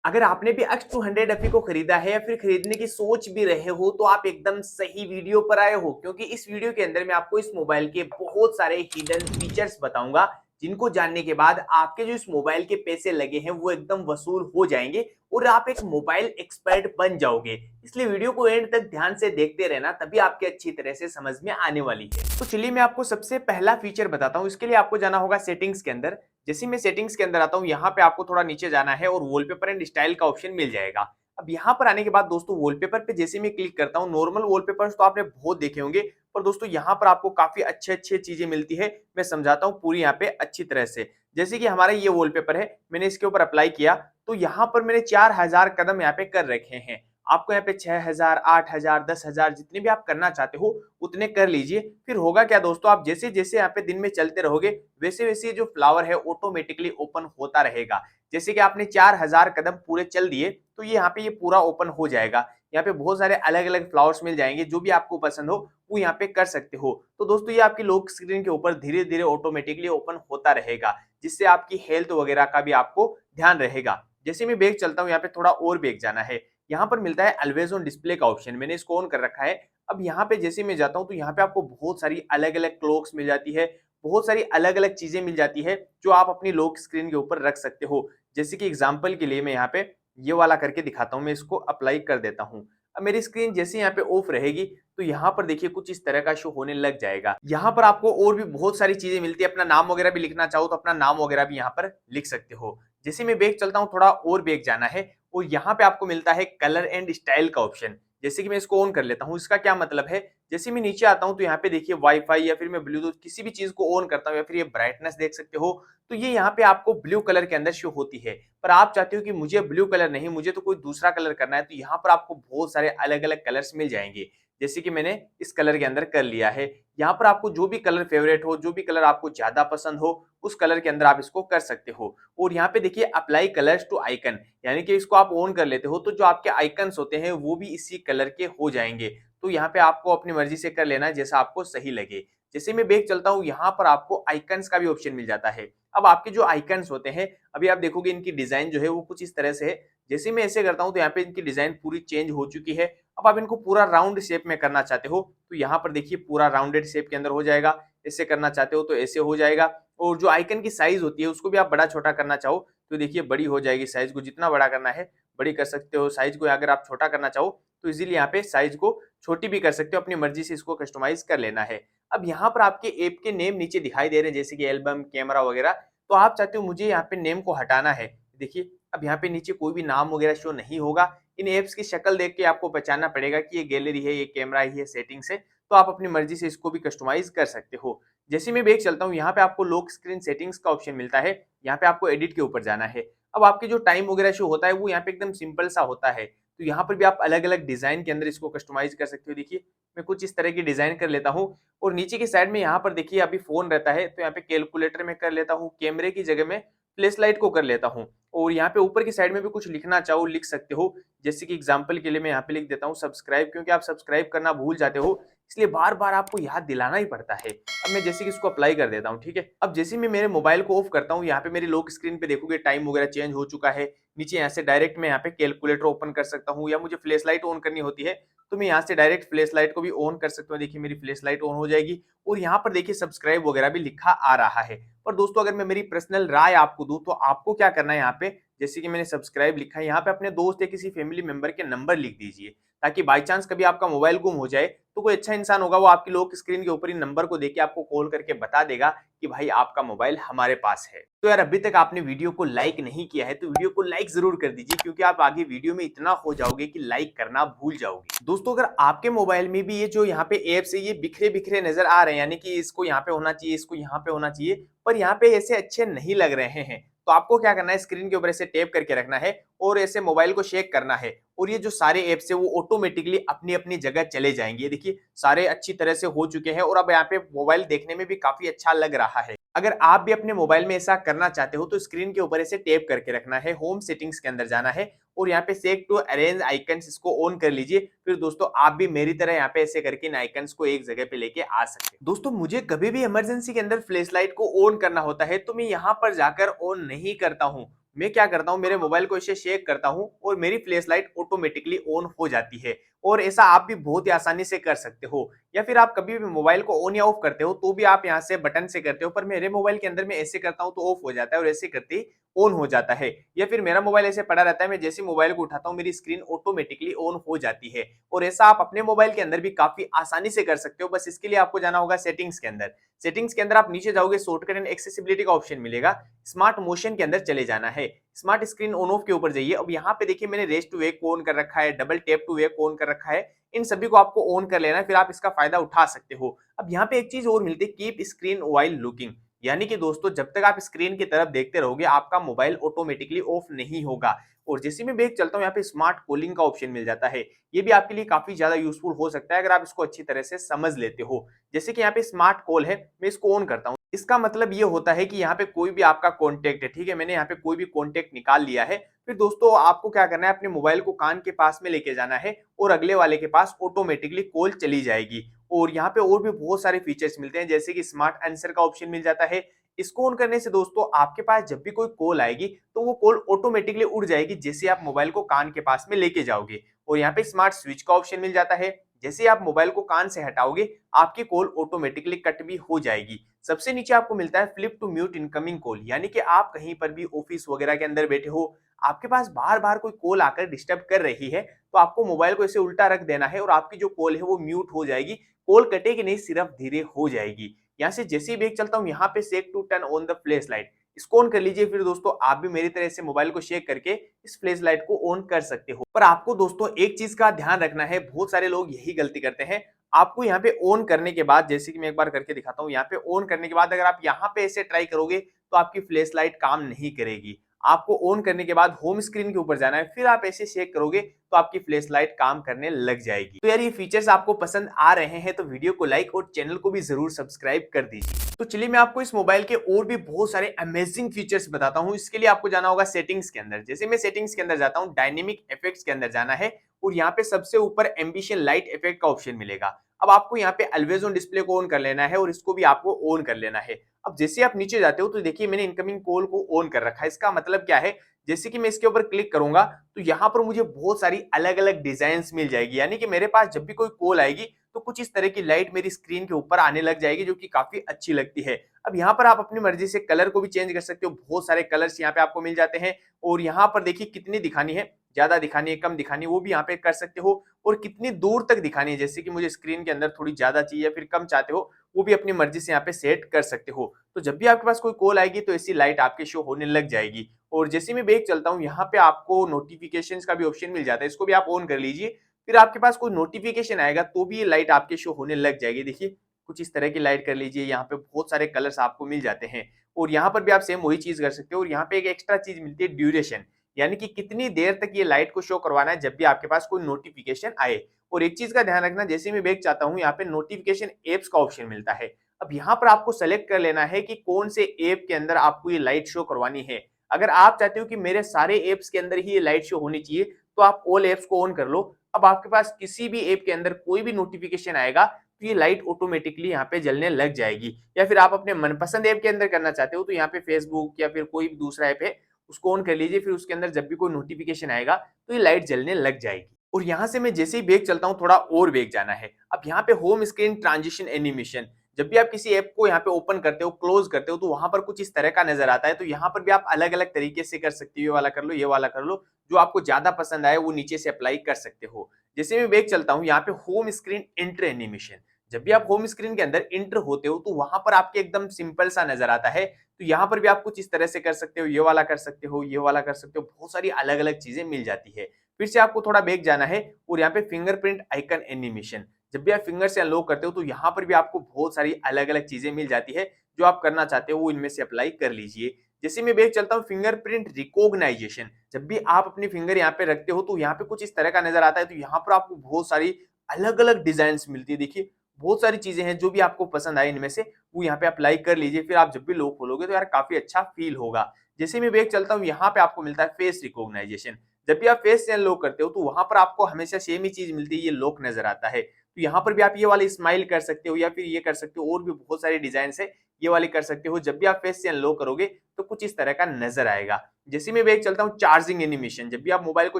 अगर आपने भी X200 FE को खरीदा है या फिर खरीदने की सोच भी रहे हो तो आप एकदम सही वीडियो पर आए हो, क्योंकि इस वीडियो के अंदर मैं आपको इस मोबाइल के बहुत सारे हिडन फीचर्स बताऊंगा जिनको जानने के बाद आपके जो इस मोबाइल के पैसे लगे हैं वो एकदम वसूल हो जाएंगे और आप एक मोबाइल एक्सपर्ट बन जाओगे। इसलिए वीडियो को एंड तक ध्यान से देखते रहना, तभी आपके अच्छी तरह से समझ में आने वाली है। तो चलिए मैं आपको सबसे पहला फीचर बताता हूँ। इसके लिए आपको जाना होगा सेटिंग्स के अंदर। जैसे मैं सेटिंग्स के अंदर आता हूँ, यहाँ पे आपको थोड़ा नीचे जाना है और वॉलपेपर एंड स्टाइल का ऑप्शन मिल जाएगा। अब यहाँ पर आने के बाद दोस्तों वॉलपेपर पे जैसे मैं क्लिक करता हूँ, नॉर्मल वॉलपेपर्स तो आपने बहुत देखे होंगे, पर दोस्तों यहाँ पर आपको काफी अच्छे अच्छे चीजें मिलती है। मैं समझाता हूँ पूरी यहाँ पे अच्छी तरह से। जैसे कि हमारा ये वॉलपेपर है, मैंने इसके ऊपर अप्लाई किया तो यहाँ पर मैंने 4000 कदम यहाँ पे कर रखे हैं। आपको यहाँ पे 6000, 8000, 10,000 जितने भी आप करना चाहते हो उतने कर लीजिए। फिर होगा क्या दोस्तों, आप जैसे जैसे यहाँ पे दिन में चलते रहोगे वैसे वैसे जो फ्लावर है ऑटोमेटिकली ओपन होता रहेगा। जैसे कि आपने 4000 कदम पूरे चल दिए तो ये यहाँ पे ये पूरा ओपन हो जाएगा। यहाँ पे बहुत सारे अलग अलग फ्लावर्स मिल जाएंगे, जो भी आपको पसंद हो वो यहाँ पे कर सकते हो। तो दोस्तों ये आपकी लॉक स्क्रीन के ऊपर धीरे धीरे ऑटोमेटिकली ओपन होता रहेगा, जिससे आपकी हेल्थ वगैरह का भी आपको ध्यान रहेगा। जैसे मैं बैक चलता हूँ, यहाँ पे थोड़ा और बैक जाना है, यहाँ पर मिलता है ऑलवेज ऑन डिस्प्ले का ऑप्शन, मैंने इसको ऑन कर रखा है। अब यहाँ पे जैसे मैं जाता हूँ तो यहाँ पे आपको बहुत सारी अलग अलग क्लॉक्स मिल जाती है, बहुत सारी अलग अलग चीजें मिल जाती है जो आप अपनी लॉक स्क्रीन के ऊपर रख सकते हो। जैसे कि एग्जांपल के लिए मैं यहाँ पे ये वाला करके दिखाता हूँ, मैं इसको अप्लाई कर देता हूँ। अब मेरी स्क्रीन जैसे यहाँ पे ऑफ रहेगी तो यहाँ पर देखिए कुछ इस तरह का शो होने लग जाएगा। यहाँ पर आपको और भी बहुत सारी चीजें मिलती है, अपना नाम वगैरह भी लिखना चाहो तो अपना नाम वगैरह भी यहाँ पर लिख सकते हो। जैसे मैं बैक चलता हूँ, थोड़ा और बैक जाना है और यहाँ पे आपको मिलता है कलर एंड स्टाइल का ऑप्शन। जैसे कि मैं इसको ऑन कर लेता हूँ, इसका क्या मतलब है, जैसे मैं नीचे आता हूँ तो यहाँ पे देखिए वाईफाई या फिर मैं ब्लूटूथ किसी भी चीज को ऑन करता हूँ या फिर ये ब्राइटनेस देख सकते हो, तो ये यहाँ पे आपको ब्लू कलर के अंदर शो होती है। पर आप चाहते हो कि मुझे ब्लू कलर नहीं, मुझे तो कोई दूसरा कलर करना है, तो यहाँ पर आपको बहुत सारे अलग अलग कलर्स मिल जाएंगे। जैसे कि मैंने इस कलर के अंदर कर लिया है। यहाँ पर आपको जो भी कलर फेवरेट हो, जो भी कलर आपको ज्यादा पसंद हो, उस कलर के अंदर आप इसको कर सकते हो। और यहाँ पे देखिए अप्लाई कलर्स टू आइकन, यानी कि इसको आप ऑन कर लेते हो तो जो आपके आइकन्स होते हैं वो भी इसी कलर के हो जाएंगे। तो यहाँ पे आपको अपनी मर्जी से कर लेना है जैसा आपको सही लगे। जैसे मैं बैक चलता हूँ, यहाँ पर आपको आइकन्स का भी ऑप्शन मिल जाता है। अब आपके जो आइकन्स होते हैं, अभी आप देखोगे इनकी डिजाइन जो है वो कुछ इस तरह से है। जैसे मैं ऐसे करता हूँ तो यहाँ पे इनकी डिजाइन पूरी चेंज हो चुकी है। अब आप इनको पूरा राउंड शेप में करना चाहते हो तो यहाँ पर देखिए पूरा राउंडेड शेप के अंदर हो जाएगा। ऐसे करना चाहते हो तो ऐसे हो जाएगा। और जो आइकन की साइज होती है उसको भी आप बड़ा छोटा करना चाहो तो देखिए बड़ी हो जाएगी। साइज को जितना बड़ा करना है बड़ी कर सकते हो, साइज को अगर आप छोटा करना चाहो तो इजीली यहाँ पे साइज को छोटी भी कर सकते हो, अपनी मर्जी से इसको कस्टमाइज कर लेना है। अब यहाँ पर आपके ऐप के नेम नीचे दिखाई दे रहे हैं, जैसे कि एल्बम, कैमरा वगैरह, तो आप चाहते हो मुझे यहाँ पे नेम को हटाना है। देखिए अब यहाँ पे नीचे कोई भी नाम वगैरह शो नहीं होगा। इन एप्स की शक्ल देख के आपको पहचानना पड़ेगा कि ये गैलरी है, ये कैमरा है, ये सेटिंग्स है, तो आप अपनी मर्जी से इसको भी कस्टमाइज कर सकते हो। जैसे मैं बैक चलता हूँ, यहाँ पे आपको लॉक स्क्रीन सेटिंग्स का ऑप्शन मिलता है, यहाँ पे आपको एडिट के ऊपर जाना है। अब आपके जो टाइम वगैरह शो होता है वो यहाँ पे एकदम सिंपल सा होता है, तो यहाँ पर भी आप अलग अलग डिजाइन के अंदर इसको कस्टमाइज कर सकते हो। देखिए मैं कुछ इस तरह की डिजाइन कर लेता हूँ और नीचे की साइड में यहाँ पर देखिए अभी फोन रहता है तो यहाँ पे कैलकुलेटर में कर लेता हूँ, कैमरे की जगह में फ्लैश लाइट को कर लेता हूँ। और यहाँ पे ऊपर की साइड में भी कुछ लिखना चाहो लिख सकते हो। जैसे कि एग्जांपल के लिए मैं यहाँ पे लिख देता हूँ सब्सक्राइब, क्योंकि आप सब्सक्राइब करना भूल जाते हो, इसलिए बार बार आपको याद दिलाना ही पड़ता है। अब मैं जैसे कि इसको अप्लाई कर देता हूँ, ठीक है। अब जैसे मैं मेरे मोबाइल को ऑफ करता हूँ, यहाँ पे मेरी लॉक स्क्रीन पे देखोगे टाइम वगैरह चेंज हो चुका है। नीचे यहाँ से डायरेक्ट मैं यहाँ पे कैलकुलेटर ओपन कर सकता हूँ, या मुझे फ्लैश लाइट ऑन करनी होती है तो मैं यहाँ से डायरेक्ट फ्लैश लाइट को भी ऑन कर सकता हूँ। देखिए मेरी फ्लैश लाइट ऑन हो जाएगी और यहाँ पर देखिए सब्सक्राइब वगैरह भी लिखा आ रहा है। पर दोस्तों अगर मैं मेरी पर्सनल राय आपको दूं तो आपको क्या करना है, यहाँ पे जैसे कि मैंने सब्सक्राइब लिखा है, यहाँ पे अपने दोस्त या किसी फैमिली मेंबर के नंबर लिख दीजिए, ताकि बाई चांस कभी आपका मोबाइल गुम हो जाए तो कोई अच्छा इंसान होगा वो आपकी लॉक स्क्रीन के ऊपर ही नंबर को देके आपको कॉल करके बता देगा कि भाई आपका मोबाइल हमारे पास है। तो यार अभी तक आपने वीडियो को लाइक नहीं किया है तो वीडियो को लाइक जरूर कर दीजिए, क्योंकि आप आगे वीडियो में इतना हो जाओगे कि लाइक करना भूल जाओगे। दोस्तों अगर आपके मोबाइल में भी ये जो यहाँ पे एप्स है ये बिखरे बिखरे नजर आ रहे हैं, यानी कि इसको यहाँ पे होना चाहिए, इसको यहाँ पे होना चाहिए, पर यहाँ पे ऐसे अच्छे नहीं लग रहे हैं, तो आपको क्या करना है, स्क्रीन के ऊपर ऐसे टैप करके रखना है और ऐसे मोबाइल को शेक करना है और ये जो सारे एप्स है वो ऑटोमेटिकली अपनी अपनी जगह चले जाएंगे। देखिए सारे अच्छी तरह से हो चुके हैं और अब यहाँ पे मोबाइल देखने में भी काफी अच्छा लग रहा है। अगर आप भी अपने मोबाइल में ऐसा करना चाहते हो तो स्क्रीन के ऊपर ऐसे टैप करके रखना है, होम सेटिंग्स के अंदर जाना है और यहाँ पे सेट टू अरेंज आइकन्स इसको ऑन कर लीजिए। फिर दोस्तों आप भी मेरी तरह यहाँ पे ऐसे करके इन आइकन्स को एक जगह पे लेके आ सकते हैं। दोस्तों मुझे कभी भी इमरजेंसी के अंदर फ्लैश लाइट को ऑन करना होता है तो मैं यहाँ पर जाकर ऑन नहीं करता हूँ, मैं क्या करता हूँ, मेरे मोबाइल को इसे शेक करता हूँ और मेरी फ्लैश लाइट ऑटोमेटिकली ऑन हो जाती है। और ऐसा आप भी बहुत ही आसानी से कर सकते हो। या फिर आप कभी भी मोबाइल को ऑन या ऑफ करते हो तो भी आप यहाँ से बटन से करते हो, पर मेरे मोबाइल के अंदर मैं ऐसे करता हूँ तो ऑफ हो जाता है और ऐसे करते ही ऑन हो जाता है। या फिर मेरा मोबाइल ऐसे पड़ा रहता है, मैं जैसे मोबाइल को उठाता हूँ मेरी स्क्रीन ऑटोमेटिकली ऑन हो जाती है। और ऐसा आप अपने मोबाइल के अंदर भी काफी आसानी से कर सकते हो। बस इसके लिए आपको जाना होगा सेटिंग्स के अंदर। सेटिंग्स के अंदर आप नीचे जाओगे, शॉर्टकट एंड एक्सेसिबिलिटी का ऑप्शन मिलेगा, स्मार्ट मोशन के अंदर चले जाना है। स्मार्ट स्क्रीन ऑन ऑफ के ऊपर जाइए। अब यहाँ पे देखिए मैंने रेस टू वेक को ऑन कर रखा है, डबल टैप टू वेक को ऑन कर रखा है। इन सभी को आपको ऑन कर लेना है, फिर आप इसका फायदा उठा सकते हो। अब यहाँ पे एक चीज और मिलती है, कीप स्क्रीन व्हाइल लुकिंग, यानी कि दोस्तों जब तक आप स्क्रीन की तरफ देखते रहोगे आपका मोबाइल ऑटोमेटिकली ऑफ नहीं होगा। और जैसे मैं बैक चलता हूँ, यहाँ पे स्मार्ट कॉलिंग का ऑप्शन मिल जाता है। ये भी आपके लिए काफी ज्यादा यूजफुल हो सकता है अगर आप इसको अच्छी तरह से समझ लेते हो। जैसे कि यहाँ पे स्मार्ट कॉल है, मैं इसको ऑन करता हूँ। इसका मतलब ये होता है कि यहाँ पे कोई भी आपका कॉन्टेक्ट है, ठीक है, मैंने यहाँ पे कोई भी कॉन्टेक्ट निकाल लिया है। फिर दोस्तों आपको क्या करना है, अपने मोबाइल को कान के पास में लेके जाना है और अगले वाले के पास ऑटोमेटिकली कॉल चली जाएगी। और यहाँ पे और भी बहुत सारे फीचर्स मिलते हैं, जैसे कि स्मार्ट आंसर का ऑप्शन मिल जाता है। इसको ऑन करने से दोस्तों आपके पास जब भी कोई कॉल आएगी तो वो कॉल ऑटोमेटिकली उड़ जाएगी, जैसे आप मोबाइल को कान के पास में लेके जाओगे। और यहाँ पे स्मार्ट स्विच का ऑप्शन मिल जाता है, जैसे आप मोबाइल को कान से हटाओगे आपकी कॉल ऑटोमेटिकली कट भी हो जाएगी। सबसे नीचे आपको मिलता है flip to mute incoming call, यानी कि आप कहीं पर भी ऑफिस वगैरह के अंदर बैठे हो, आपके पास बार बार कोई कॉल आकर डिस्टर्ब कर रही है, तो आपको मोबाइल को ऐसे उल्टा रख देना है और आपकी जो कॉल है वो म्यूट हो जाएगी। कॉल कटेगी नहीं, सिर्फ धीरे हो जाएगी। यहाँ से जैसे ही बैक चलता हूँ, यहाँ पे सेक to turn on the flash light, इसको ऑन कर लीजिए। फिर दोस्तों आप भी मेरी तरह से मोबाइल को शेक करके इस फ्लैश लाइट को ऑन कर सकते हो। पर आपको दोस्तों एक चीज का ध्यान रखना है, बहुत सारे लोग यही गलती करते हैं। आपको यहाँ पे ऑन करने के बाद, जैसे कि मैं एक बार करके दिखाता हूँ, यहाँ पे ऑन करने के बाद अगर आप यहाँ पे ऐसे ट्राई करोगे तो आपकी फ्लैश लाइट काम नहीं करेगी। आपको ऑन करने के बाद होम स्क्रीन के ऊपर जाना है, फिर आप ऐसे शेक करोगे तो आपकी फ्लैश लाइट काम करने लग जाएगी। तो यार ये फीचर्स आपको पसंद आ रहे हैं तो वीडियो को लाइक और चैनल को भी जरूर सब्सक्राइब कर दीजिए। तो चलिए मैं आपको इस मोबाइल के और भी बहुत सारे अमेजिंग फीचर्स बताता हूँ। इसके लिए आपको जाना होगा सेटिंग्स के अंदर। जैसे मैं सेटिंग्स के अंदर जाता हूँ, डायनेमिक इफेक्ट्स के अंदर जाना है और यहाँ पे सबसे ऊपर एम्बिशन लाइट इफेक्ट का ऑप्शन मिलेगा। अब आपको यहाँ पे ऑलवेज ऑन डिस्प्ले को ऑन कर लेना है और इसको भी आपको ऑन कर लेना है। अब जैसे आप नीचे जाते हो तो देखिए मैंने इनकमिंग कॉल को ऑन कर रखा है। इसका मतलब क्या है, जैसे कि मैं इसके ऊपर क्लिक करूंगा तो यहाँ पर मुझे बहुत सारी अलग अलग डिजाइन मिल जाएगी, यानी कि मेरे पास जब भी कोई कॉल आएगी तो कुछ इस तरह की लाइट मेरी स्क्रीन के ऊपर आने लग जाएगी, जो कि काफी अच्छी लगती है। अब यहाँ पर आप अपनी मर्जी से कलर को भी चेंज कर सकते हो, बहुत सारे कलर्स यहाँ पे आपको मिल जाते हैं। और यहाँ पर देखिए कितनी दिखानी है, ज्यादा दिखानी है, कम दिखानी है, वो भी यहाँ पे कर सकते हो। और कितनी दूर तक दिखानी है, जैसे कि मुझे स्क्रीन के अंदर थोड़ी ज्यादा चाहिए या फिर कम चाहते हो, वो भी अपनी मर्जी से यहाँ पे सेट कर सकते हो। तो जब भी आपके पास कोई कॉल आएगी तो ऐसी लाइट आपके शो होने लग जाएगी। और जैसे मैं बैक चलता हूँ, यहाँ पे आपको नोटिफिकेशंस का भी ऑप्शन मिल जाता है, इसको भी आप ऑन कर लीजिए। फिर आपके पास कोई नोटिफिकेशन आएगा तो भी ये लाइट आपके शो होने लग जाएगी। देखिए कुछ इस तरह की लाइट कर लीजिए, यहाँ पे बहुत सारे कलर्स आपको मिल जाते हैं। और यहाँ पर भी आप सेम वही चीज कर सकते हो। और यहाँ पे एक एक्स्ट्रा चीज मिलती है, ड्यूरेशन, यानी कि कितनी देर तक ये लाइट को शो करवाना है जब भी आपके पास कोई नोटिफिकेशन आए। और एक चीज का ध्यान रखना, जैसे मैं बैक चाहता हूँ, यहाँ पे नोटिफिकेशन एप्स का ऑप्शन मिलता है। अब यहाँ पर आपको सेलेक्ट कर लेना है कि कौन से ऐप के अंदर आपको ये लाइट शो करवानी है। अगर आप चाहते हो कि मेरे सारे ऐप्स के अंदर ही ये लाइट शो होनी चाहिए तो आप ऑल ऐप्स को ऑन कर लो। अब आपके पास किसी भी ऐप के अंदर कोई भी नोटिफिकेशन आएगा तो ये लाइट ऑटोमेटिकली यहाँ पे जलने लग जाएगी। या फिर आप अपने मनपसंद ऐप के अंदर करना चाहते हो तो यहाँ पे फेसबुक या फिर कोई भी दूसरा ऐप है उसको ऑन कर लीजिए, फिर उसके अंदर जब भी कोई नोटिफिकेशन आएगा तो ये लाइट जलने लग जाएगी। और यहाँ से मैं जैसे ही बैक चलता हूँ, थोड़ा और बैक जाना है। अब यहाँ पे होम स्क्रीन ट्रांजिशन एनिमेशन, जब भी आप किसी ऐप को यहाँ पे ओपन करते हो, क्लोज करते हो, तो वहां पर कुछ इस तरह का नजर आता है। तो यहाँ पर भी आप अलग अलग तरीके से कर सकते हो, ये वाला कर लो, ये वाला कर लो, जो आपको ज्यादा पसंद आए वो नीचे से अप्लाई कर सकते हो। जैसे मैं बैक चलता हूँ, यहाँ पे होम स्क्रीन इंटर एनिमेशन, जब भी आप होम स्क्रीन के अंदर इंटर होते हो तो वहां पर आपके एकदम सिंपल सा नजर आता है। तो यहाँ पर भी आप कुछ इस तरह से कर सकते हो, ये वाला कर सकते हो, ये वाला कर सकते हो, बहुत सारी अलग अलग चीजें मिल जाती है। फिर से आपको थोड़ा बैक जाना है और यहाँ पे फिंगरप्रिंट आइकन एनिमेशन, जब भी आप फिंगर से अनलॉक करते हो तो यहाँ पर भी आपको बहुत सारी अलग अलग चीजें मिल जाती है। जो आप करना चाहते हो वो इनमें से अप्लाई कर लीजिए। जैसे मैं बैक चलता हूँ, फिंगरप्रिंट रिकॉग्नाइजेशन, जब भी आप अपनी फिंगर यहाँ पे रखते हो तो यहाँ पे कुछ इस तरह का नजर आता है। तो यहाँ पर आपको बहुत सारी अलग अलग डिजाइन मिलती है। देखिए बहुत सारी चीजें हैं, जो भी आपको पसंद आए इनमें से वो यहाँ पे अप्लाई कर लीजिए। फिर आप जब भी लॉक खोलोगे तो यार काफी अच्छा फील होगा। जैसे मैं बैक चलता हूँ, यहाँ पे आपको मिलता है फेस रिकॉग्नाइजेशन, जब भी आप फेस से अनलॉक करते हो तो वहां पर आपको हमेशा सेम ही चीज मिलती है, ये लॉक नजर आता है। तो यहाँ पर भी आप ये वाली स्माइल कर सकते हो या फिर ये कर सकते हो, और भी बहुत सारे डिजाइन है, ये वाली कर सकते हो। जब भी आप फेस से अनलॉक करोगे तो कुछ इस तरह का नजर आएगा। जैसे मैं बैक चलता हूँ चार्जिंग एनिमेशन, जब भी आप मोबाइल को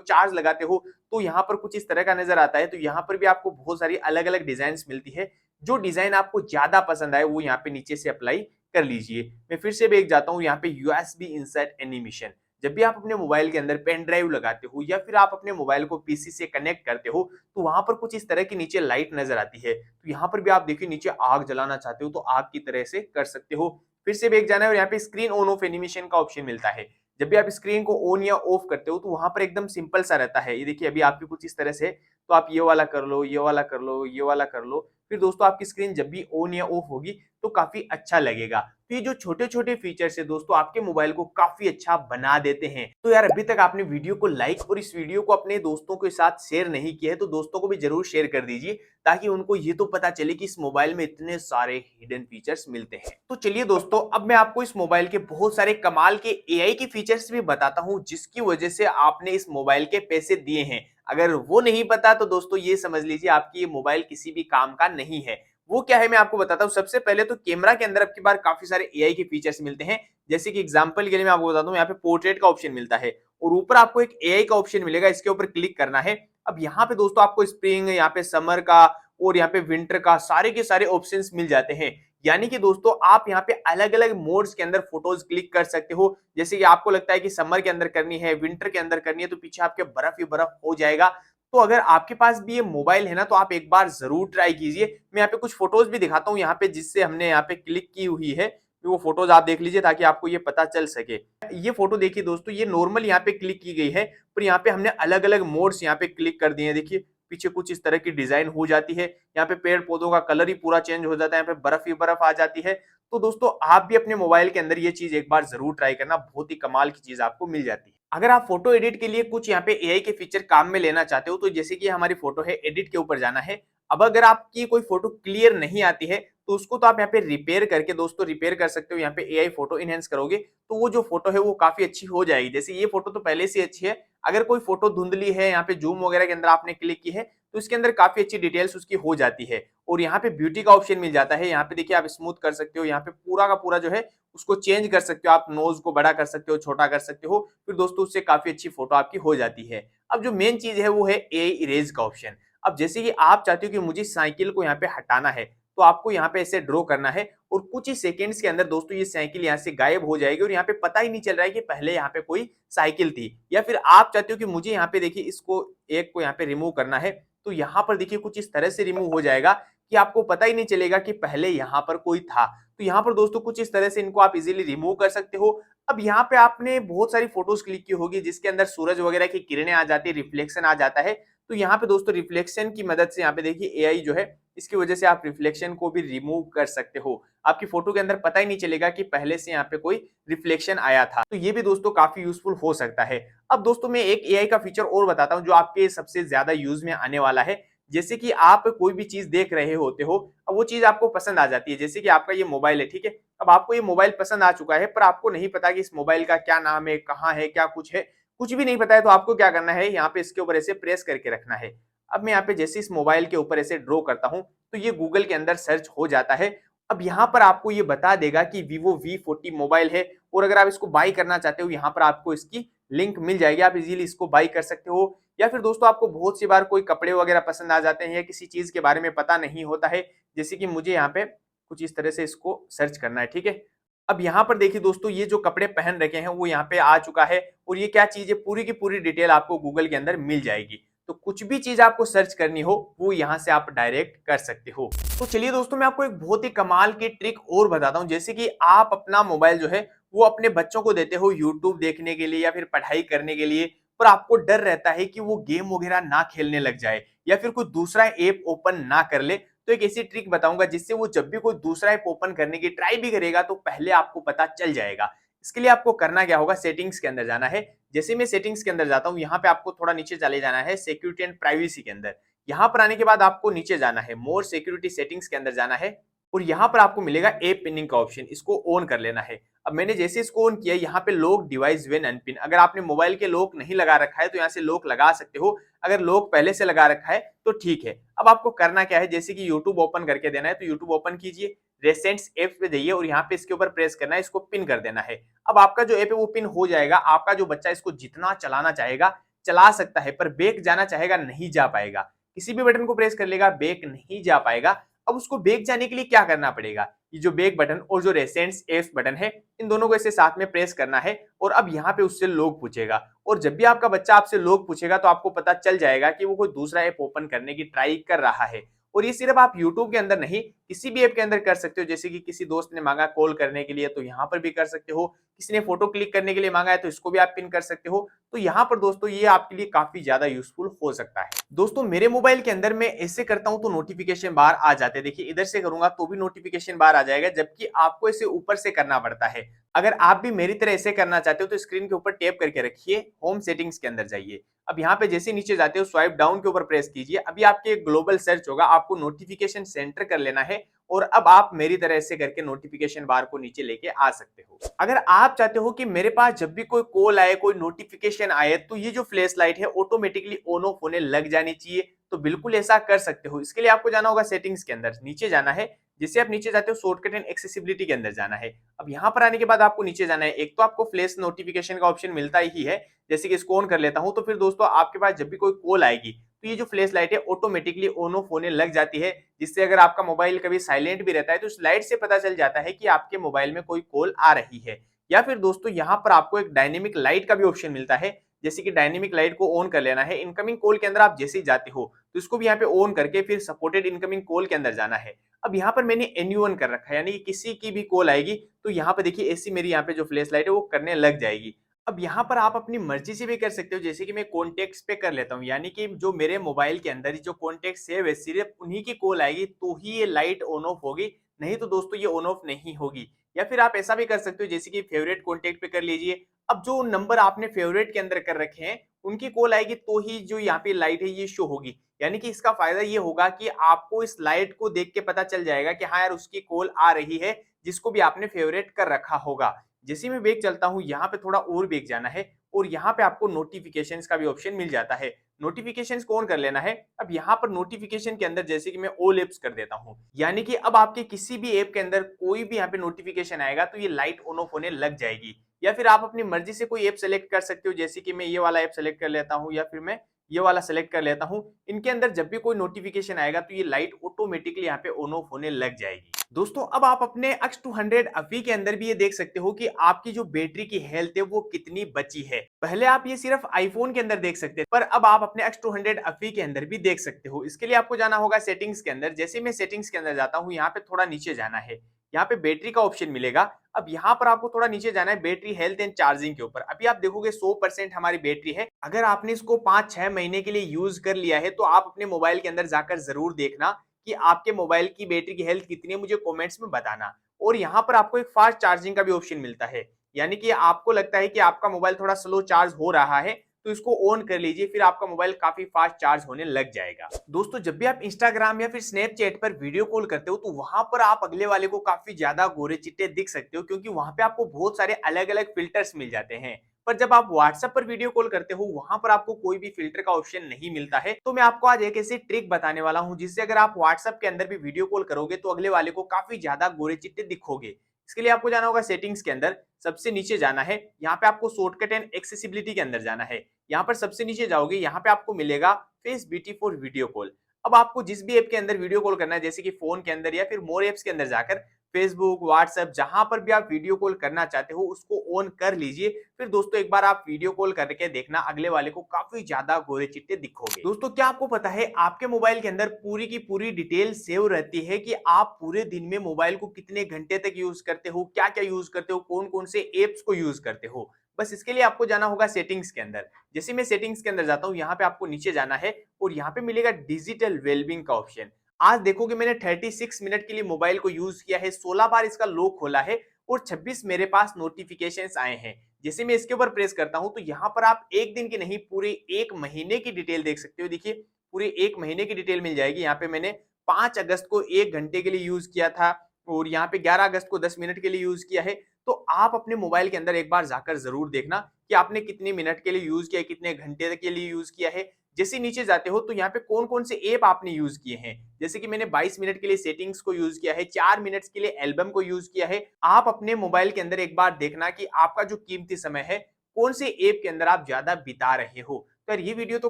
चार्ज लगाते हो तो यहाँ पर कुछ इस तरह का नजर आता है। तो यहाँ पर भी आपको बहुत सारी अलग अलग डिजाइन मिलती है। जो डिजाइन आपको ज्यादा पसंद आए वो यहाँ पे नीचे से अप्लाई कर लीजिए। मैं फिर से बैक जाता हूँ, यहाँ पे यूएसबी इंसर्ट एनिमेशन, जब भी आप अपने मोबाइल के अंदर पेन ड्राइव लगाते हो या फिर आप अपने मोबाइल को पीसी से कनेक्ट करते हो तो वहां पर कुछ इस तरह की नीचे लाइट नजर आती है। तो यहाँ पर भी आप देखिए नीचे आग जलाना चाहते हो तो आग की तरह से कर सकते हो। फिर से बैक जाना है और यहाँ पे स्क्रीन ऑन ऑफ एनिमेशन का ऑप्शन मिलता है। जब भी आप स्क्रीन को ऑन या ऑफ करते हो तो वहां पर एकदम सिंपल सा रहता है। ये देखिए अभी आपकी कुछ इस तरह से, तो आप ये वाला कर लो, ये वाला कर लो, ये वाला कर लो। फिर दोस्तों आपकी स्क्रीन जब भी ऑन या ऑफ होगी तो काफी अच्छा लगेगा। तो ये जो छोटे छोटे फीचर्स है दोस्तों आपके मोबाइल को काफी अच्छा बना देते हैं। तो यार अभी तक आपने वीडियो को लाइक और इस वीडियो को अपने दोस्तों के साथ शेयर नहीं किया है तो दोस्तों को भी जरूर शेयर कर दीजिए, ताकि उनको ये तो पता चले कि इस मोबाइल में इतने सारे हिडन फीचर्स मिलते हैं। तो चलिए दोस्तों अब मैं आपको इस मोबाइल के बहुत सारे कमाल के एआई के फीचर्स भी बताता हूं जिसकी वजह से आपने इस मोबाइल के पैसे दिए हैं। अगर वो नहीं पता तो दोस्तों ये समझ लीजिए आपकी ये मोबाइल किसी भी काम का नहीं है। वो क्या है मैं आपको बताता हूँ। सबसे पहले तो कैमरा के अंदर आपकी बार काफी सारे एआई के फीचर्स मिलते हैं। जैसे कि एग्जांपल के लिए मैं आपको बताता हूँ, यहाँ पे पोर्ट्रेट का ऑप्शन मिलता है और ऊपर आपको एक एआई का ऑप्शन मिलेगा, इसके ऊपर क्लिक करना है। अब यहाँ पे दोस्तों आपको स्प्रिंग, यहाँ पे समर का और यहाँ पे विंटर का सारे के सारे ऑप्शंस मिल जाते हैं। यानी कि दोस्तों आप यहाँ पे अलग अलग मोड्स के अंदर फोटोज क्लिक कर सकते हो। जैसे कि आपको लगता है कि समर के अंदर करनी है, विंटर के अंदर करनी है, तो पीछे आपके बर्फ ही बर्फ हो जाएगा। तो अगर आपके पास भी ये मोबाइल है ना तो आप एक बार जरूर ट्राई कीजिए। मैं यहाँ पे कुछ फोटोज भी दिखाता हूँ यहाँ पे जिससे हमने यहाँ पे क्लिक की हुई है, तो वो फोटोज आप देख लीजिए ताकि आपको ये पता चल सके। ये फोटो देखिए दोस्तों, ये नॉर्मल यहाँ पे क्लिक की गई है, पर यहाँ पे हमने अलग अलग मोड्स यहाँ पे क्लिक कर दिए हैं। देखिए पीछे कुछ इस तरह की डिजाइन हो जाती है, यहाँ पे पेड़ पौधों का कलर ही पूरा चेंज हो जाता है, यहाँ पे बर्फ ही बर्फ आ जाती है। तो दोस्तों आप भी अपने मोबाइल के अंदर ये चीज एक बार जरूर ट्राई करना, बहुत ही कमाल की चीज आपको मिल जाती है। अगर आप फोटो एडिट के लिए कुछ यहाँ पे एआई के फीचर काम में लेना चाहते हो तो जैसे कि हमारी फोटो है, एडिट के ऊपर जाना है। अब अगर आपकी कोई फोटो क्लियर नहीं आती है तो उसको तो आप यहाँ पे रिपेयर करके दोस्तों रिपेयर कर सकते हो। यहाँ पे एआई फोटो इनहेंस करोगे तो वो जो फोटो है वो काफी अच्छी हो जाएगी। जैसे ये फोटो तो पहले से अच्छी है, अगर कोई फोटो धुंधली है, यहाँ पे जूम वगैरह के अंदर आपने क्लिक की है तो इसके अंदर काफी अच्छी डिटेल्स उसकी हो जाती है। और यहाँ पे ब्यूटी का ऑप्शन मिल जाता है, यहाँ पे देखिए आप स्मूथ कर सकते हो, यहाँ पे पूरा का पूरा जो है उसको चेंज कर सकते हो। आप नोज को बड़ा कर सकते हो, छोटा कर सकते हो, फिर दोस्तों उससे काफी अच्छी फोटो आपकी हो जाती है। अब जो मेन चीज है वो है एआई इरेज का ऑप्शन। अब जैसे कि आप चाहते हो कि मुझे साइकिल को यहाँ पे हटाना है तो आपको यहाँ पे ऐसे ड्रॉ करना है और कुछ ही सेकंड्स के अंदर दोस्तों ये साइकिल यहाँ से गायब हो जाएगी और यहाँ पे पता ही नहीं चल रहा है कि पहले यहाँ पे कोई साइकिल थी। या फिर आप चाहते हो कि मुझे यहाँ पे देखिए इसको एक को यहाँ पे रिमूव करना है तो यहाँ पर देखिए कुछ इस तरह से रिमूव हो जाएगा कि आपको पता ही नहीं चलेगा कि पहले यहाँ पर कोई था। तो यहाँ पर दोस्तों कुछ इस तरह से इनको आप इजीली रिमूव कर सकते हो। अब यहाँ पे आपने बहुत सारी फोटोज क्लिक की होगी जिसके अंदर सूरज वगैरह की किरणें आ जाती है, रिफ्लेक्शन आ जाता है। तो यहाँ पे दोस्तों रिफ्लेक्शन की मदद से यहाँ पे देखिए एआई जो है इसकी वजह से आप रिफ्लेक्शन को भी रिमूव कर सकते हो। आपकी फोटो के अंदर पता ही नहीं चलेगा कि पहले से यहाँ पे कोई रिफ्लेक्शन आया था। तो ये भी दोस्तों काफी यूजफुल हो सकता है। अब दोस्तों मैं एक एआई का फीचर और बताता हूँ जो आपके सबसे ज्यादा यूज में आने वाला है। जैसे कि आप कोई भी चीज देख रहे होते हो, अब वो चीज आपको पसंद आ जाती है। जैसे कि आपका ये मोबाइल है, ठीक है, अब आपको ये मोबाइल पसंद आ चुका है पर आपको नहीं पता कि इस मोबाइल का क्या नाम है, कहाँ है, क्या कुछ है, कुछ भी नहीं पता है। तो आपको क्या करना है, यहाँ पे इसके ऊपर ऐसे प्रेस करके रखना है। अब मैं यहाँ पे जैसे इस मोबाइल के ऊपर ऐसे ड्रॉ करता हूँ तो ये गूगल के अंदर सर्च हो जाता है। अब यहाँ पर आपको ये बता देगा कि Vivo V40 मोबाइल है और अगर आप इसको बाई करना चाहते हो यहाँ पर आपको इसकी लिंक मिल जाएगी, आप इजीली इसको बाई कर सकते हो। या फिर दोस्तों आपको बहुत सी बार कोई कपड़े वगैरह पसंद आ जाते हैं या किसी चीज के बारे में पता नहीं होता है, जैसे कि मुझे यहाँ पे कुछ इस तरह से इसको सर्च करना है, ठीक है। अब यहाँ पर देखिए दोस्तों ये जो कपड़े पहन रखे हैं वो यहाँ पे आ चुका है और ये क्या चीज है पूरी की पूरी डिटेल आपको गूगल के अंदर मिल जाएगी। तो कुछ भी चीज आपको सर्च करनी हो वो यहाँ से आप डायरेक्ट कर सकते हो। तो चलिए दोस्तों मैं आपको एक बहुत ही कमाल की ट्रिक और बताता हूँ। जैसे कि आप अपना मोबाइल जो है वो अपने बच्चों को देते हो यूट्यूब देखने के लिए या फिर पढ़ाई करने के लिए, पर आपको डर रहता है कि वो गेम वगैरह ना खेलने लग जाए या फिर कोई दूसरा ऐप ओपन ना कर ले। तो एक ऐसी ट्रिक बताऊंगा जिससे वो जब भी कोई दूसरा ऐप ओपन करने की ट्राई भी करेगा तो पहले आपको पता चल जाएगा। इसके लिए आपको करना क्या होगा, सेटिंग्स के अंदर जाना है। जैसे मैं सेटिंग्स के अंदर जाता हूँ यहाँ पे आपको थोड़ा नीचे चले जाना है सिक्योरिटी एंड प्राइवेसी के अंदर। यहाँ पर आने के बाद आपको नीचे जाना है मोर सिक्योरिटी सेटिंग्स के अंदर जाना है और यहाँ पर आपको मिलेगा ऐप पिनिंग का ऑप्शन, इसको ऑन कर लेना है। अब मैंने जैसे इसको ऑन किया यहाँ पे लॉक डिवाइस व्हेन अनपिन, अगर आपने मोबाइल के लॉक नहीं लगा रखा है तो यहाँ से लॉक लगा सकते हो, अगर लॉक पहले से लगा रखा है तो ठीक है। अब आपको करना क्या है, जैसे कि यूट्यूब ओपन करके देना है तो यूट्यूब ओपन कीजिए। रेसेंट्स ऐप पे जाइए और यहाँ पे इसके ऊपर प्रेस करना है, इसको पिन कर देना है। अब आपका जो ऐप है वो पिन हो जाएगा। आपका जो बच्चा इसको जितना चलाना चाहेगा चला सकता है, पर बैक जाना चाहेगा नहीं जा पाएगा। किसी भी बटन को प्रेस कर लेगा, बैक नहीं जा पाएगा। अब उसको बैक जाने के लिए क्या करना पड़ेगा, ये जो बैक बटन और जो रेसेंट्स ऐप्स बटन है, इन दोनों को ऐसे साथ में प्रेस करना है और अब यहाँ पे उससे लॉग पूछेगा। और जब भी आपका बच्चा आपसे लॉग पूछेगा तो आपको पता चल जाएगा कि वो कोई दूसरा ऐप ओपन करने की ट्राई कर रहा है। और ये सिर्फ आप यूट्यूब के अंदर नहीं, किसी भी ऐप के अंदर कर सकते हो। जैसे कि किसी दोस्त ने मांगा कॉल करने के लिए तो यहाँ पर भी कर सकते हो, किसी ने फोटो क्लिक करने के लिए मांगा है तो इसको भी आप पिन कर सकते हो। तो यहाँ पर दोस्तों ये आपके लिए काफी ज्यादा यूजफुल हो सकता है। दोस्तों मेरे मोबाइल के अंदर मैं ऐसे करता हूं तो नोटिफिकेशन बार आ जाते हैं। देखिए इधर से करूंगा तो भी नोटिफिकेशन बार आ जाएगा, जबकि आपको इसे ऊपर से करना पड़ता है। अगर आप भी मेरी तरह ऐसे करना चाहते हो तो स्क्रीन के ऊपर टैप करके रखिए, होम सेटिंग्स के अंदर जाइए। अब यहाँ पे जैसे नीचे जाते हो स्वाइप डाउन के ऊपर प्रेस कीजिए। अभी आपके ग्लोबल सर्च होगा, आपको नोटिफिकेशन सेंटर कर लेना है और अब आप मेरी तरह ऐसे करके नोटिफिकेशन बार को नीचे लेके आ सकते हो। अगर आप चाहते हो कि मेरे पास जब भी कोई कॉल आए, कोई नोटिफिकेशन आए, तो ये जो फ्लैश लाइट है ऑटोमेटिकली ऑन ऑफ होने लग जानी चाहिए, तो बिल्कुल ऐसा कर सकते हो। इसके लिए आपको जाना होगा सेटिंग्स के अंदर, नीचे जाना है। जैसे आप नीचे जाते हो शॉर्टकट एंड एक्सेसिबिलिटी के अंदर जाना है। अब यहाँ पर आने के बाद आपको नीचे जाना है। एक तो आपको फ्लैश नोटिफिकेशन का ऑप्शन मिलता ही है, जैसे कि इसको ऑन कर लेता हूं तो फिर दोस्तों आपके पास जब भी कोई कॉल आएगी तो ये जो फ्लैश लाइट है ऑटोमेटिकली ऑन ऑफ होने लग जाती है, जिससे अगर आपका मोबाइल कभी साइलेंट भी रहता है तो इस लाइट से पता चल जाता है कि आपके मोबाइल में कोई कॉल आ रही है। या फिर दोस्तों यहाँ पर आपको एक डायनेमिक लाइट का भी ऑप्शन मिलता है, जैसे कि डायनेमिक लाइट को ऑन कर लेना है। इनकमिंग कॉल के अंदर आप जैसे ही जाते हो तो इसको भी यहाँ पे ऑन करके फिर सपोर्टेड इनकमिंग कॉल के अंदर जाना है। अब यहाँ पर मैंने एनीवन कर रखा है, यानी कि किसी की भी कॉल आएगी तो यहाँ पे देखिए ऐसी मेरी यहाँ पे जो फ्लैश लाइट है वो करने लग जाएगी। अब यहाँ पर आप अपनी मर्जी से भी कर सकते हो, जैसे कि मैं कॉन्टेक्ट्स पे कर लेता हूँ, यानी कि जो मेरे मोबाइल के अंदर जो कॉन्टेक्ट सेव है सिर्फ उन्हीं की कॉल आएगी तो ही ये लाइट ऑन ऑफ होगी, नहीं तो दोस्तों ये ऑन ऑफ नहीं होगी। या फिर आप ऐसा भी कर सकते हो जैसे कि फेवरेट कॉन्टेक्ट पे कर लीजिए। अब जो नंबर आपने फेवरेट के अंदर कर रखे हैं उनकी कॉल आएगी तो ही जो यहाँ पे लाइट है ये शो होगी। यानी कि इसका फायदा ये होगा कि आपको इस लाइट को देख के पता चल जाएगा कि हाँ यार उसकी कॉल आ रही है, जिसको भी आपने फेवरेट कर रखा होगा। जैसे मैं बैक चलता हूँ, यहाँ पे थोड़ा और बैक जाना है और यहाँ पे आपको नोटिफिकेशंस का भी ऑप्शन मिल जाता है। नोटिफिकेशंस को ऑन कर लेना है। अब यहाँ पर नोटिफिकेशन के अंदर जैसे कि मैं ऑल एप्स कर देता हूँ, यानी कि अब आपके किसी भी ऐप के अंदर कोई भी यहाँ पे नोटिफिकेशन आएगा तो ये लाइट ऑन ऑफ होने लग जाएगी। या फिर आप अपनी मर्जी से कोई ऐप सेलेक्ट कर सकते हो, जैसे कि मैं ये वाला ऐप सेलेक्ट कर लेता हूँ या फिर मैं ये वाला सेलेक्ट कर लेता हूँ। इनके अंदर जब भी कोई नोटिफिकेशन आएगा तो ये लाइट ऑटोमेटिकली यहाँ पे ऑन ऑफ होने लग जाएगी। दोस्तों अब आप अपने X200 अभी के अंदर भी ये देख सकते हो कि आपकी जो बैटरी की हेल्थ है वो कितनी बची है। पहले आप ये सिर्फ आईफोन के अंदर देख सकते थे, पर अब आप अपने X200 अभी के अंदर भी देख सकते हो। इसके लिए आपको जाना होगा सेटिंग्स के अंदर। जैसे मैं सेटिंग्स के अंदर जाता हूँ, यहाँ पे थोड़ा नीचे जाना है, यहाँ पे बैटरी का ऑप्शन मिलेगा। अब यहाँ पर आपको थोड़ा नीचे जाना है बैटरी हेल्थ एंड चार्जिंग के ऊपर। अभी आप देखोगे 100% हमारी बैटरी है। अगर आपने इसको 5-6 महीने के लिए यूज कर लिया है तो आप अपने मोबाइल के अंदर जाकर जरूर देखना कि आपके मोबाइल की बैटरी की हेल्थ कितनी है, मुझे कमेंट्स में बताना। और यहाँ पर आपको एक फास्ट चार्जिंग का भी ऑप्शन मिलता है, यानी कि आपको लगता है कि आपका मोबाइल थोड़ा स्लो चार्ज हो रहा है तो इसको ऑन कर लीजिए, फिर आपका मोबाइल काफी फास्ट चार्ज होने लग जाएगा। दोस्तों जब भी आप इंस्टाग्राम या फिर स्नैपचैट पर वीडियो कॉल करते हो तो वहां पर आप अगले वाले को काफी ज्यादा गोरे चिट्टे दिख सकते हो, क्योंकि वहां पे आपको बहुत सारे अलग अलग फिल्टर्स मिल जाते हैं। पर जब आप व्हाट्सएप पर वीडियो कॉल करते हो वहां पर आपको कोई भी फिल्टर का ऑप्शन नहीं मिलता है। तो मैं आपको आज एक ऐसी ट्रिक बताने वाला हूं जिससे अगर आप व्हाट्सएप के अंदर भी वीडियो कॉल करोगे तो अगले वाले को काफी ज्यादा गोरे चिट्टे दिखोगे। इसके लिए आपको जाना होगा सेटिंग्स के अंदर, सबसे नीचे जाना है। यहाँ पे आपको शॉर्टकट एंड एक्सेसिबिलिटी के अंदर जाना है। यहाँ पर सबसे नीचे जाओगे, यहाँ पे आपको मिलेगा face BT for video call. अब आपको जिस भी ऐप के अंदर वीडियो कॉल करना है, जैसे कि फोन के अंदर या फिर मोर ऐप्स के अंदर जाकर फेसबुक, व्हाट्सएप, जहां पर भी आप वीडियो कॉल करना चाहते हो उसको ऑन कर लीजिए। फिर दोस्तों एक बार आप वीडियो कॉल करके देखना, अगले वाले को काफी ज्यादा गोरे चिट्टे दिखोगे। दोस्तों क्या आपको पता है आपके मोबाइल के अंदर पूरी की पूरी डिटेल सेव रहती है कि आप पूरे दिन में मोबाइल को कितने घंटे तक यूज करते हो, क्या क्या यूज करते हो, कौन कौन से एप्स को यूज करते हो। बस इसके लिए आपको जाना होगा सेटिंग्स के अंदर। जैसे मैं सेटिंग्स के अंदर जाता हूँ, यहाँ पे आपको नीचे जाना है और यहाँ पे मिलेगा डिजिटल वेलबींग का ऑप्शन। आज देखोगे मैंने 36 मिनट के लिए मोबाइल को यूज किया है, 16 बार इसका लॉक खोला है और 26 मेरे पास नोटिफिकेशंस आए हैं। जैसे मैं इसके ऊपर प्रेस करता हूं तो यहाँ पर आप एक दिन की नहीं पूरे एक महीने की डिटेल देख सकते हो। देखिए पूरे एक महीने की डिटेल मिल जाएगी। यहाँ पे मैंने 5 अगस्त को 1 घंटे के लिए यूज किया था और यहाँ पे 11 अगस्त को 10 मिनट के लिए यूज किया है। तो आप अपने मोबाइल के अंदर एक बार जाकर जरूर देखना कि आपने कितने मिनट के लिए यूज किया है, कितने घंटे के लिए यूज किया है। जैसे नीचे जाते हो तो यहाँ पे कौन कौन से ऐप आपने यूज किए हैं, जैसे कि मैंने 22 मिनट के लिए सेटिंग्स को यूज किया है, 4 मिनट के लिए एल्बम को यूज किया है। आप अपने मोबाइल के अंदर एक बार देखना कि आपका जो कीमती समय है कौन से ऐप के अंदर आप ज्यादा बिता रहे हो। तो यार ये वीडियो तो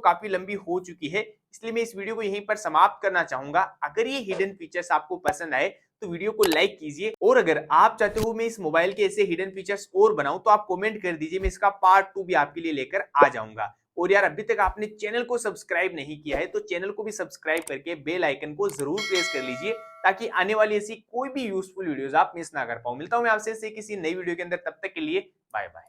काफी लंबी हो चुकी है, इसलिए मैं इस वीडियो को यहीं पर समाप्त करना चाहूंगा। अगर ये हिडन फीचर्स आपको पसंद आए तो वीडियो को लाइक कीजिए, और अगर आप चाहते हो मैं इस मोबाइल के ऐसे हिडन फीचर्स और बनाऊं तो आप कमेंट कर दीजिए, मैं इसका पार्ट 2 भी आपके लिए लेकर आ जाऊंगा। और यार अभी तक आपने चैनल को सब्सक्राइब नहीं किया है तो चैनल को भी सब्सक्राइब करके बेल आइकन को जरूर प्रेस कर लीजिए, ताकि आने वाली ऐसी कोई भी यूजफुल वीडियोस आप मिस ना कर पाओ। मिलता हूं मैं आपसे किसी नई वीडियो के अंदर, तब तक के लिए बाय बाय।